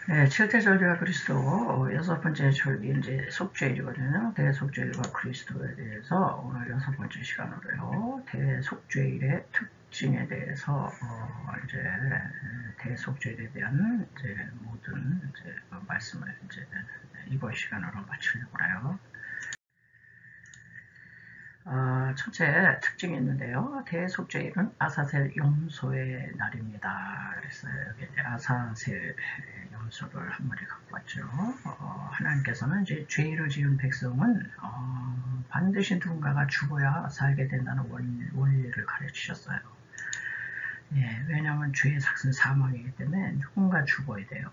네, 7대 절기가 그리스도, 여섯 번째 절기 이제 속죄일이거든요. 대속죄일과 그리스도에 대해서 오늘 여섯 번째 시간으로요. 대속죄일의 특징에 대해서 이제 대속죄일에 대한 이제 모든 이제 말씀을 이제 이번 시간으로 마치려고 해요. 첫째 특징이 있는데요. 대속죄일은 아사셀 용서의 날입니다. 그래서 여기 아사셀 용서를 한 마리 갖고 왔죠. 하나님께서는 이제 죄를 지은 백성은 반드시 누군가가 죽어야 살게 된다는 원리를 가르치셨어요. 예, 왜냐하면 죄의 삭은 사망이기 때문에 누군가 죽어야 돼요.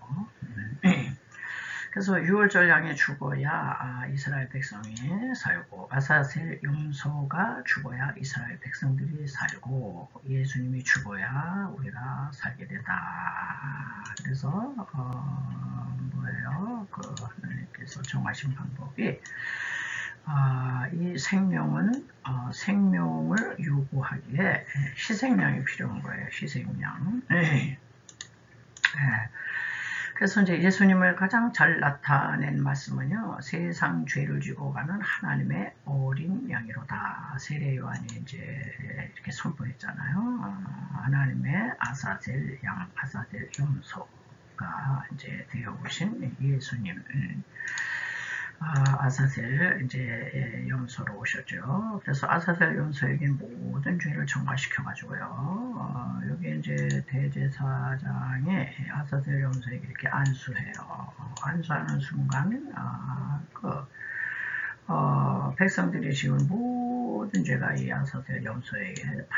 그래서 6월절 양이 죽어야 이스라엘 백성이 살고, 아사셀 용서가 죽어야 이스라엘 백성들이 살고, 예수님이 죽어야 우리가 살게 된다. 그래서 뭐예요? 하나님께서 정하신 방법이 이 생명은 생명을 요구하기에 희생양이 필요한 거예요. 희생양. 그래서 이제 예수님을 가장 잘 나타낸 말씀은요, 세상 죄를 지고 가는 하나님의 어린 양이로다. 세례 요한이 이제 이렇게 선포했잖아요. 하나님의 아사셀 양, 아사셀 용서가 이제 되어 오신 예수님. 아사셀 이제 용서로 오셨죠. 그래서 아사셀 용서에게 모든 죄를 전가시켜 가지고요. 여기 이제 대제사장이 아사셀 용서에게 이렇게 안수해요. 안수하는 순간 백성들이 지은 모든 죄가 이 아사셀 용서에게 다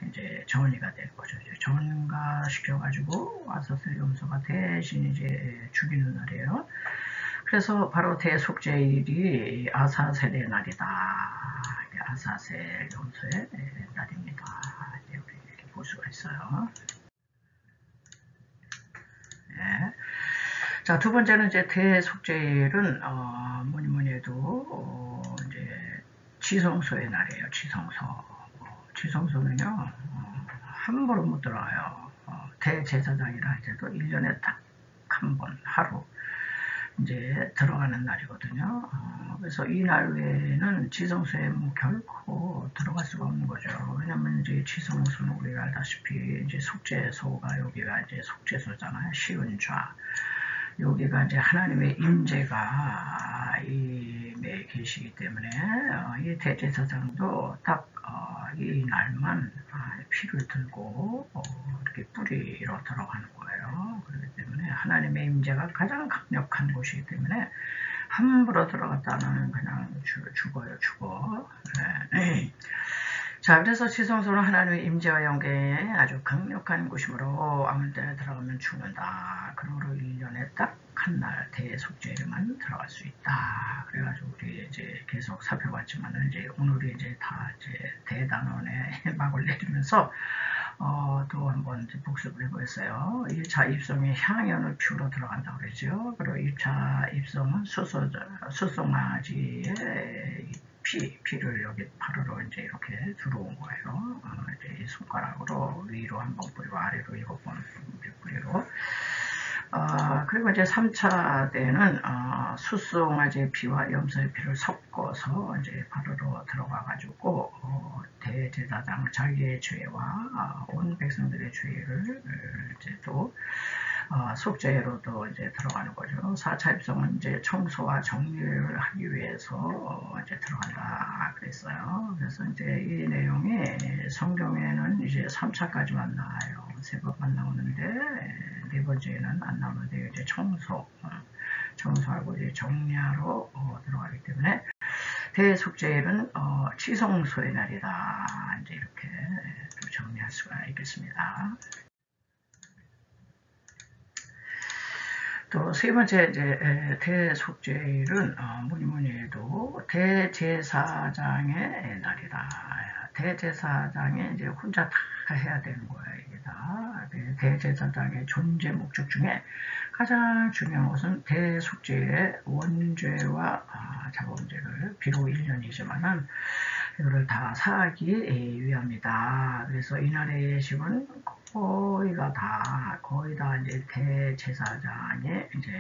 이제 전이가 될 거죠. 전가시켜 가지고 아사셀 용서가 대신 이제 죽이는 날이에요. 그래서 바로 대속죄일이 아사셀의 날이다. 아사셀 용서의 날입니다. 이렇게 볼 수가 있어요. 네. 자, 두 번째는 이제 대속죄일은 뭐니 해도 이제 지성소의 날이에요. 지성소는요 함부로 못 들어가요. 대제사장이라 해도 1년에 딱 한 번 하루 이제 들어가는 날이거든요. 그래서 이 날 외에는 지성소에 뭐 결코 들어갈 수가 없는 거죠. 왜냐면 이제 지성소는 우리가 알다시피 이제 속죄소가 여기가 이제 속죄소잖아요. 시은좌. 여기가 이제 하나님의 임재가 임에 계시기 때문에 이 대제사장도 딱 이 날만 피를 들고 이렇게 뿌리로 들어가는 거예요. 그렇기 때문에 하나님의 임재가 가장 강력한 곳이기 때문에 함부로 들어갔다는 그냥 죽어. 네. 자, 그래서 지성소는 하나님의 임재와 영계에 아주 강력한 곳이므로 아무 때나 들어가면 죽는다. 그러므로 1년에 딱 한 날 대속죄일만 들어갈 수 있다. 그래가지고 우리 이제 계속 살펴봤지만은 이제 오늘이 이제 다 이제 대단원에 막을 내리면서 또 한번 이제 복습을 해보겠어요. 1차 입성이 향연을 피우러 들어간다고 그러죠. 그리고 2차 입성은 수송아지의 피를 여기 바로로 이제 이렇게 들어온 거예요. 이제 이 손가락으로 위로 한 번 뿌리고 아래로 7번 뿌리고. 그리고 이제 3차 때는 수송아지의 피와 염소의 피를 섞어서 이제 바로로 들어가가지고 대제사장 자기의 죄와 온 백성들의 죄를 이제 또 속죄로도 이제 들어가는 거죠. 4차 입성은 이제 청소와 정리를 하기 위해서 이제 들어간다 그랬어요. 그래서 이제 이 내용이 성경에는 이제 3차까지만 나와요. 3번만 나오는데 네 번째는 안 나오는데 이제 청소하고 이제 정리하러 들어가기 때문에 대속죄일은 지성소의 날이다. 이제 이렇게 정리할 수가 있겠습니다. 또 세 번째 이제 대속죄일은 뭐니 해도 대제사장의 날이다. 대제사장이 이제 혼자 다 해야 되는 거예요. 이게 다 대제사장의 존재 목적 중에 가장 중요한 것은 대속죄의 원죄와 자범죄를 비록 1년이지만은 이거를 다 사하기 위함이다. 그래서 이날의 예식은 거의 다 이제 대제사장이 이제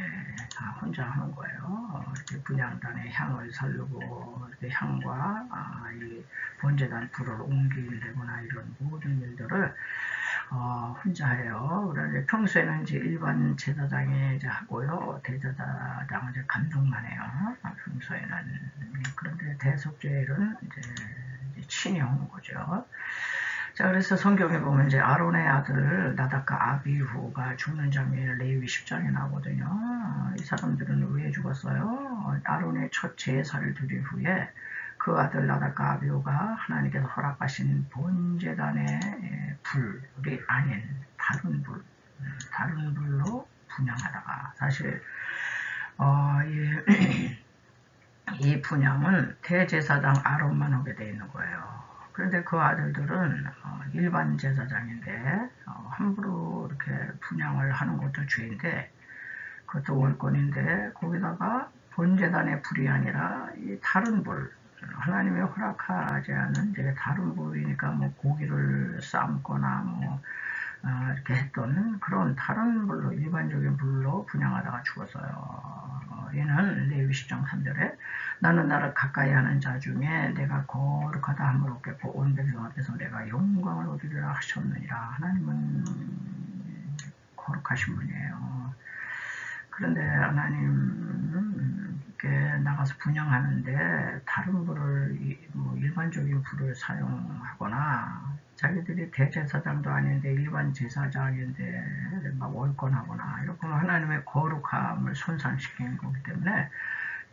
다 혼자 하는 거예요. 이렇게 분향단에 향을 살르고 이렇게 향과 이 번제단 불을 옮기려거나 이런 모든 일들을 혼자 해요. 그런데 평소에는 이제 일반 제사장이 이제 하고요. 대제사장은 이제 감독만 해요. 평소에는. 그런데 대속죄일은 이제 친히 하는 거죠. 자, 그래서 성경에 보면 이제 아론의 아들 나답과 아비후가 죽는 장면이 레위기 10장에 나오거든요. 이 사람들은 왜 죽었어요? 아론의 첫 제사를 드린 후에 그 아들 나답과 아비후가 하나님께서 허락하신 본제단의 불이 아닌 다른 불로 분향하다가 사실 이 분향은 대제사장 아론만 하게 되어 있는 거예요. 그런데 그 아들들은 일반 제사장인데 함부로 이렇게 분향을 하는 것도 죄인데 그것도 월권인데 거기다가 본제단의 불이 아니라 이 다른 불 하나님이 허락하지 않은 이제 다른 불이니까 뭐 고기를 삶거나 뭐 이렇게 했던 그런 다른 불로 일반적인 불로 분향하다가 죽었어요. 얘는 레위기 10장 3절에 나는 나를 가까이 하는 자 중에 내가 거룩하다 함을 얻겠고 온 백성 앞에서 내가 영광을 얻으리라 하셨느니라. 하나님은 거룩하신 분이에요. 그런데 하나님 이렇게 나가서 분향하는데 다른 불을 뭐 일반적인 불을 사용하거나 자기들이 대제사장도 아닌데 일반 제사장인데 막 월권하거나 이렇게 하나님의 거룩함을 손상시키는 거기 때문에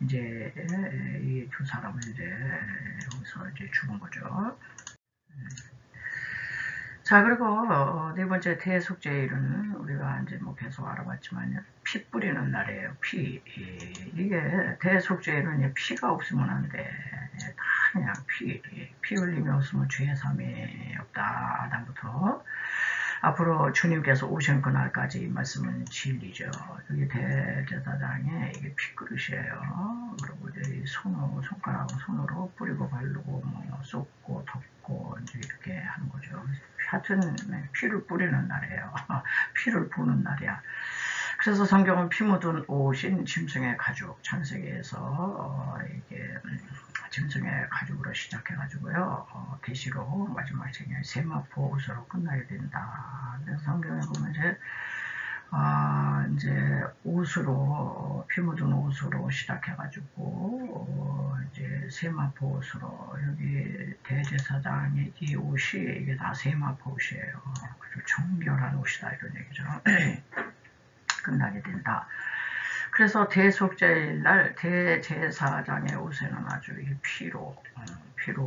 이제 이 두 사람은 이제 여기서 이제 죽은 거죠. 자, 그리고 네 번째 대속죄일은 우리가 이제 뭐 계속 알아봤지만 피 뿌리는 날이에요. 피. 이게 대속죄일은 피가 없으면 안 돼. 다 그냥 피 흘림이 없으면 죄의 삶이 없다. 아담부터. 앞으로 주님께서 오신 그날까지 이 말씀은 진리죠. 여기 대제사장에 이게 피그릇이에요. 그리고 이제 손가락으로 손으로 뿌리고 바르고 뭐 쏟고 덮고 이제 이렇게 하는 거죠. 하여튼 피를 뿌리는 날이에요. 피를 부는 날이야. 그래서 성경은 피 묻은 옷인 짐승의 가죽, 창세기에서 이게 짐승의 가죽으로 시작해가지고요. 계시록 마지막 장에 세마포 옷으로 끝나게 된다. 그래서 성경에 보면 이제 옷으로 피 묻은 옷으로 시작해가지고 이제 세마포 옷으로 여기 대제사장의 이 옷이 이게 다 세마포 옷이에요. 아주 정결한 옷이다 이런 얘기죠. 끝나게 된다. 그래서 대속죄일 날 대제사장의 옷에는 아주 이 피로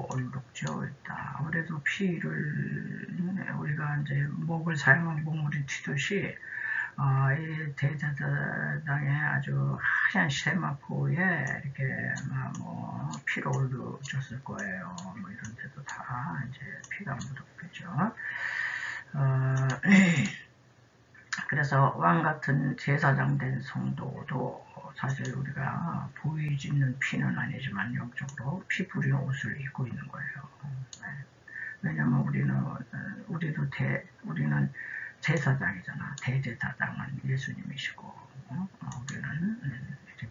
얼룩져 있다. 아무래도 피를 우리가 이제 목을 사용한 목물이 튀듯이 이 대제사장의 아주 하얀 세마포에 이렇게 뭐 피로 얼룩졌을 거예요. 뭐 이런 데도 다 이제 피가 묻었겠죠. 그래서 왕같은 제사장 된 성도도 사실 우리가 보이지는 피는 아니지만 영적으로 피 뿌린 옷을 입고 있는 거예요. 왜냐면 우리는 제사장이잖아. 대제사장은 예수님이시고 우리는 이제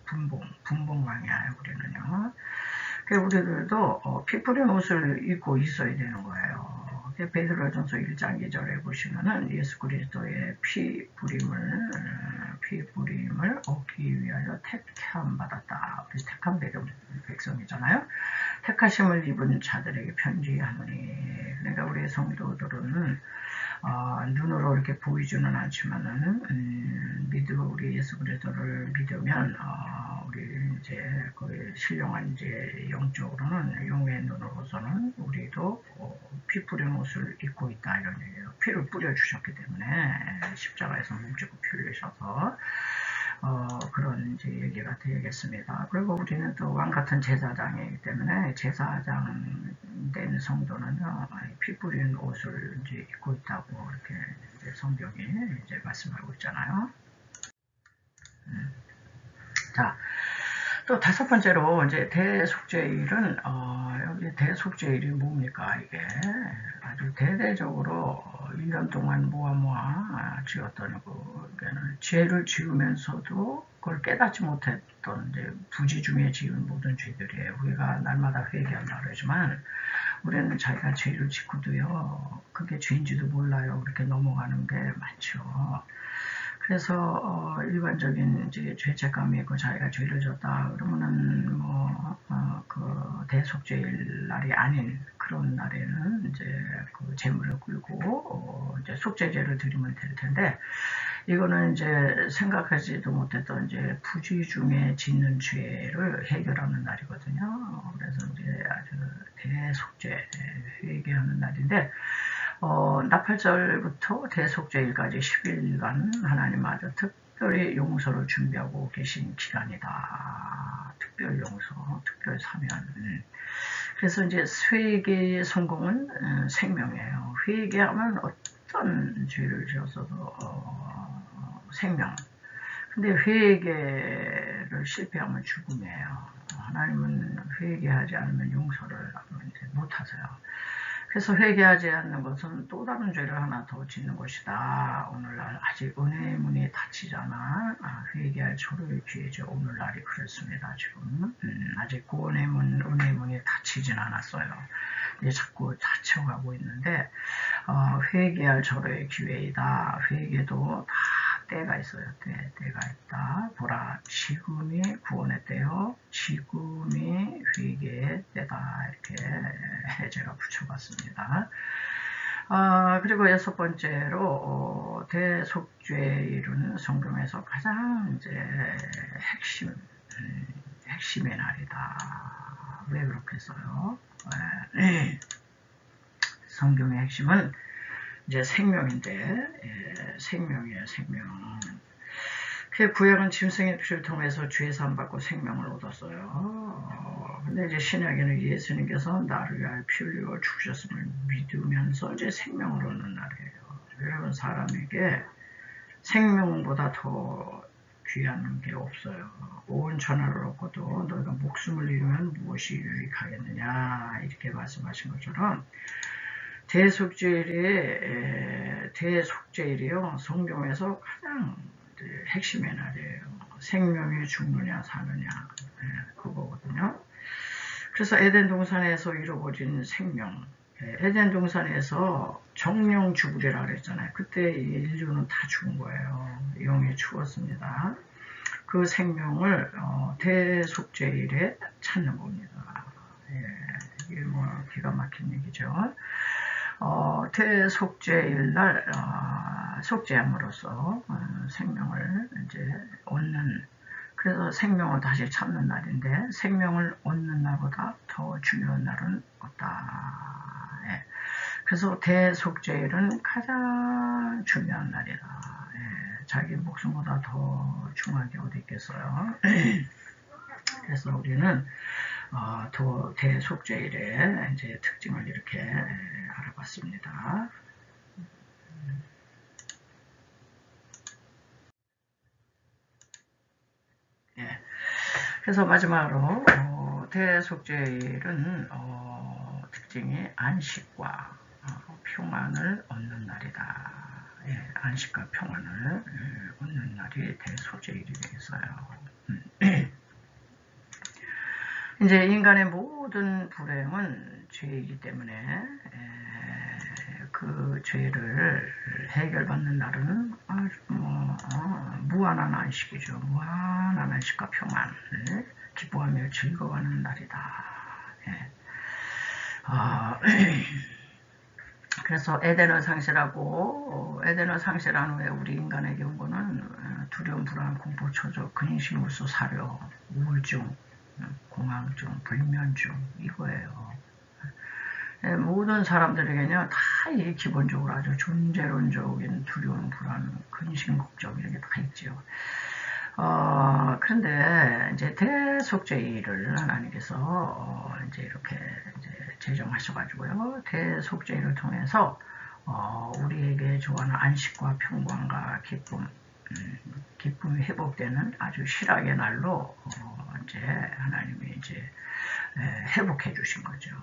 분봉왕이야. 우리는요. 우리들도 피 뿌린 옷을 입고 있어야 되는 거예요. 베드로전서 1장 2절에 보시면은 예수 그리스도의 피 뿌림을 얻기 위하여 택함 받았다. 우리 택한 백성이잖아요. 택하심을 입은 자들에게 편지하노니. 그러니까 우리 성도들은 눈으로 이렇게 보이지는 않지만은 우리 예수 그리스도를 믿으면 우리 이제 그 신령한 이제 영적으로는 영의 눈으로서는 우리도 피 뿌린 옷을 입고 있다 이런 얘기예요. 피를 뿌려 주셨기 때문에 십자가에서 몸짓고 피 흘리셔서 그런 이제 얘기가 되겠습니다. 그리고 우리는 또 왕같은 제사장이기 때문에 제사장 된 성도는요, 피 뿌린 옷을 이제 입고 있다고 이렇게 이제 성경이 이제 말씀하고 있잖아요. 자, 또 다섯 번째로 이제 대속죄일은 여기 대속죄일이 뭡니까? 이게 아주 대대적으로 1년 동안 모아 지었던 그게는 죄를 지으면서도 그걸 깨닫지 못했던 이제 부지 중에 지은 모든 죄들이에요. 우리가 날마다 회개한다 그러지만 우리는 자기가 죄를 짓고도요 그게 죄인지도 몰라요. 그렇게 넘어가는 게 많죠. 그래서 일반적인 이제 죄책감이 있고 자기가 죄를 졌다 그러면은 그 대속죄일 날이 아닌 그런 날에는 이제 그 제물을 끌고 이제 속죄제를 드리면 될 텐데 이거는 이제 생각하지도 못했던 이제 부지 중에 짓는 죄를 해결하는 날이거든요. 그래서 이제 아주 대속죄 회개하는 날인데. 나팔절부터 대속죄일까지 10일간 하나님 아주 특별히 용서를 준비하고 계신 기간이다. 특별 용서, 특별 사면. 그래서 이제 회개의 성공은 생명이에요. 회개하면 어떤 죄를 지었어도 생명. 근데 회개를 실패하면 죽음이에요. 하나님은 회개하지 않으면 용서를 못 하세요. 그래서 회개하지 않는 것은 또 다른 죄를 하나 더 짓는 것이다. 오늘날 아직 은혜의 문이 닫히잖아. 회개할 초로의 기회죠. 오늘날이 그렇습니다. 지금 아직 구원의 문, 은혜의 문이 닫히진 않았어요. 이제 자꾸 닫혀가고 있는데 회개할 초로의 기회이다. 회개도 다 때가 있어요. 때가 있다. 보라, 지금이 구원의 때요. 지금이 회개의 때다. 이렇게 제가 붙여봤습니다. 그리고 여섯 번째로 대속죄일은 성경에서 가장 이제 핵심의 날이다. 왜 그렇게 써요? 성경의 핵심은 이제 생명인데 생명이에요. 생명. 그 구약은 짐승의 피를 통해서 죄 사함 받고 생명을 얻었어요. 근데 이제 신약에는 예수님께서 나를 위하여 피 흘려 죽으셨음을 믿으면서 이제 생명을 얻는 날이에요. 여러분 사람에게 생명보다 더 귀한 게 없어요. 온 천하를 얻고도 너희가 목숨을 잃으면 무엇이 유익하겠느냐 이렇게 말씀하신 것처럼 대속죄일이요. 성경에서 가장 핵심의 날이에요. 생명이 죽느냐 사느냐 그거거든요. 그래서 에덴 동산에서 이루어진 생명. 에덴 동산에서 정령 죽으리라 그랬잖아요. 그때 인류는 다 죽은 거예요. 영이 죽었습니다. 그 생명을 대속죄일에 찾는 겁니다. 이게 뭐 기가 막힌 얘기죠. 대속죄일날 속죄함으로써 생명을 이제 얻는, 그래서 생명을 다시 찾는 날인데 생명을 얻는 날보다 더 중요한 날은 없다. 그래서 대속죄일은 가장 중요한 날이다. 자기 목숨보다 더 중요한 게 어디 있겠어요. 그래서 우리는 대속죄일의 이제 특징을 이렇게 알아봤습니다. 그래서 마지막으로 대속죄일은 특징이 안식과 평안을 얻는 날이다. 안식과 평안을 얻는 날이 대속죄일이 되겠어요. 이제 인간의 모든 불행은 죄이기 때문에 그 죄를 해결받는 날은 무한한 안식이죠. 무한한 안식과 평안을 기뻐하며 즐거워하는 날이다. 그래서 에덴을 상실하고 에덴을 상실한 후에 우리 인간에게 온 거는 두려움, 불안, 공포, 초조, 근심, 울수, 사려, 우울증, 공황증, 불면증 이거예요. 모든 사람들에게는 다 이 기본적으로 아주 존재론적인 두려움, 불안, 근심, 걱정 이런 게 다 있죠. 그런데 이제 대속죄일을 하나님께서 이제 이렇게 이제 제정하셔가지고요. 대속죄일을 통해서 우리에게 좋아하는 안식과 평강과 기쁨이 회복되는 아주 실학의 날로 이제 하나님이 이제 회복해 주신 거죠.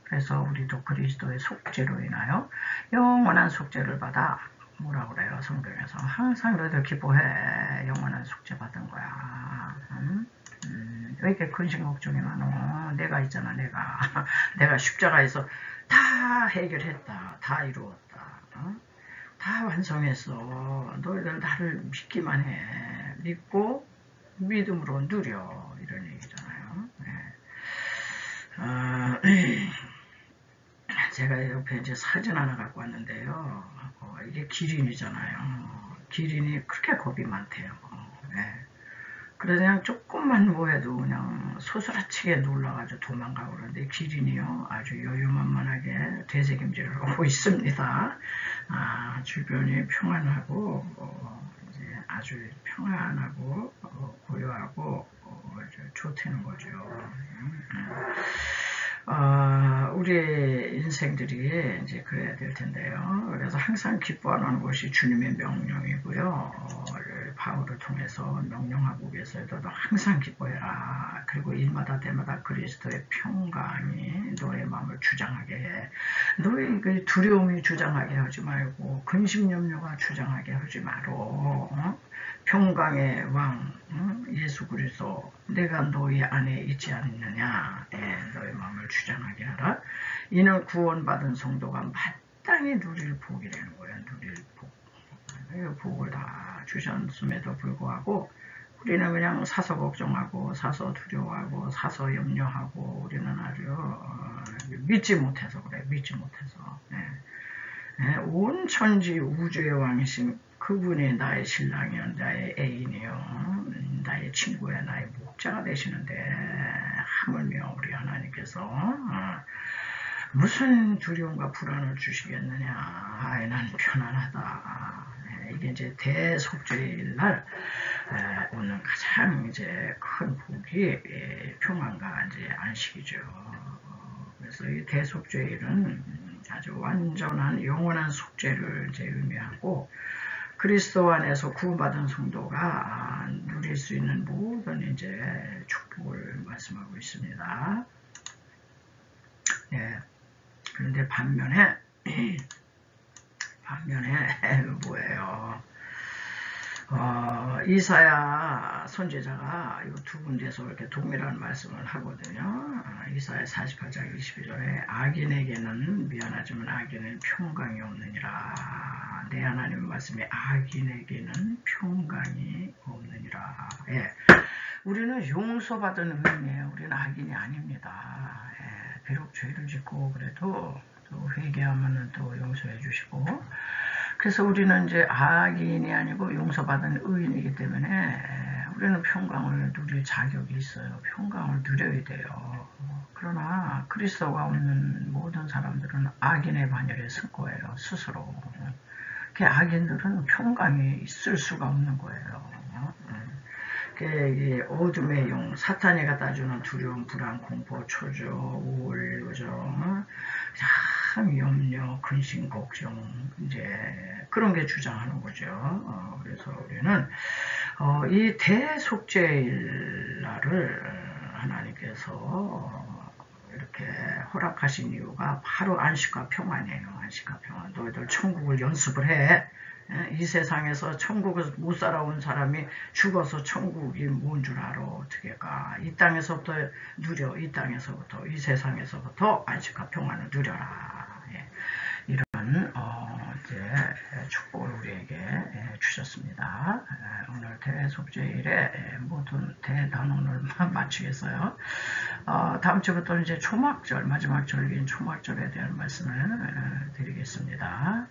그래서 우리도 그리스도의 속죄로 인하여 영원한 속죄를 받아 뭐라고 그래요? 성경에서 항상 너희들 기뻐해. 영원한 속죄 받은 거야. 왜 이렇게 근심 걱정이 많어? 내가 있잖아. 내가 십자가에서 다 해결했다. 다 이루었다. 다 완성했어. 너희들 나를 믿기만 해. 믿고 믿음으로 누려. 이런 얘기잖아요. 제가 옆에 이제 사진 하나 갖고 왔는데요. 이게 기린이잖아요. 기린이 그렇게 겁이 많대요. 그래서 그냥 조금만 뭐 해도 그냥 소스라치게 놀라가지고 도망가고 그러는데 기린이요. 아주 여유만만하게 되새김질을 하고 있습니다. 주변이 평안하고, 이제 아주 평안하고, 고요하고, 아주 좋다는 거죠. 우리의 인생들이 이제 그래야 될 텐데요. 그래서 항상 기뻐하는 것이 주님의 명령이고요. 바울을 통해서 명령하고 계세요. 항상 기뻐해라. 그리고 일마다 때마다 그리스도의 평강이 너의 마음을 주장하게 해. 너의 그 두려움이 주장하게 하지 말고 근심 염려가 주장하게 하지 마로. 평강의 왕 예수 그리스도 내가 너희 안에 있지 않느냐. 너의 마음을 주장하게 하라. 이는 구원받은 성도가 마땅히 누릴 복이라는 거예요. 누릴 복. 복을 다 주셨음에도 불구하고 우리는 그냥 사서 걱정하고 사서 두려워하고 사서 염려하고 우리는 아주 믿지 못해서 그래. 믿지 못해서. 온 천지 우주의 왕이신 그분이 나의 신랑이요, 나의 애인이요, 나의 친구야, 나의 목자가 되시는데 하물며 우리 하나님께서 무슨 두려움과 불안을 주시겠느냐. 나는 편안하다. 이게 이제 대속죄일 날 오는 가장 이제 큰 복이 평안과 이제 안식이죠. 그래서 이 대속죄일은 아주 완전한 영원한 속죄를 이제 의미하고 그리스도 안에서 구원받은 성도가 누릴 수 있는 모든 이제 축복을 말씀하고 있습니다. 그런데 반면에 뭐예요? 이사야 선지자가 이 두 군데서 이렇게 동일한 말씀을 하거든요. 이사야 48장 22절에 악인에게는 미안하지만 악인은 평강이 없느니라. 내 하나님 말씀이 악인에게는 평강이 없느니라. 우리는 용서받은 의인이에요. 우리는 악인이 아닙니다. 비록 죄를 짓고 그래도 또 회개하면 또 용서해 주시고 그래서 우리는 이제 악인이 아니고 용서받은 의인이기 때문에 우리는 평강을 누릴 자격이 있어요. 평강을 누려야 돼요. 그러나 그리스도가 없는 모든 사람들은 악인의 반열에 설 거예요. 스스로. 그 악인들은 평강이 있을 수가 없는 거예요. 어둠의 용, 사탄이 갖다 주는 두려움, 불안, 공포, 초조, 우울, 요정, 염려, 근심, 걱정, 이제 그런 게 주장하는 거죠. 그래서 우리는 이 대속죄일 날을 하나님께서 이렇게 허락하신 이유가 바로 안식과 평안이에요. 안식과 평안. 너희들 천국을 연습을 해. 이 세상에서 천국을 못 살아온 사람이 죽어서 천국이 뭔 줄 알아. 어떻게 가. 이 땅에서부터 누려. 이 땅에서부터, 이 세상에서부터 안식과 평안을 누려라. 이런 이제 축복을 우리에게 주셨습니다. 오늘 대속죄일에 모든 대단원을 마치겠어요. 다음 주부터 이제 초막절, 마지막 절기인 초막절에 대한 말씀을 드리겠습니다.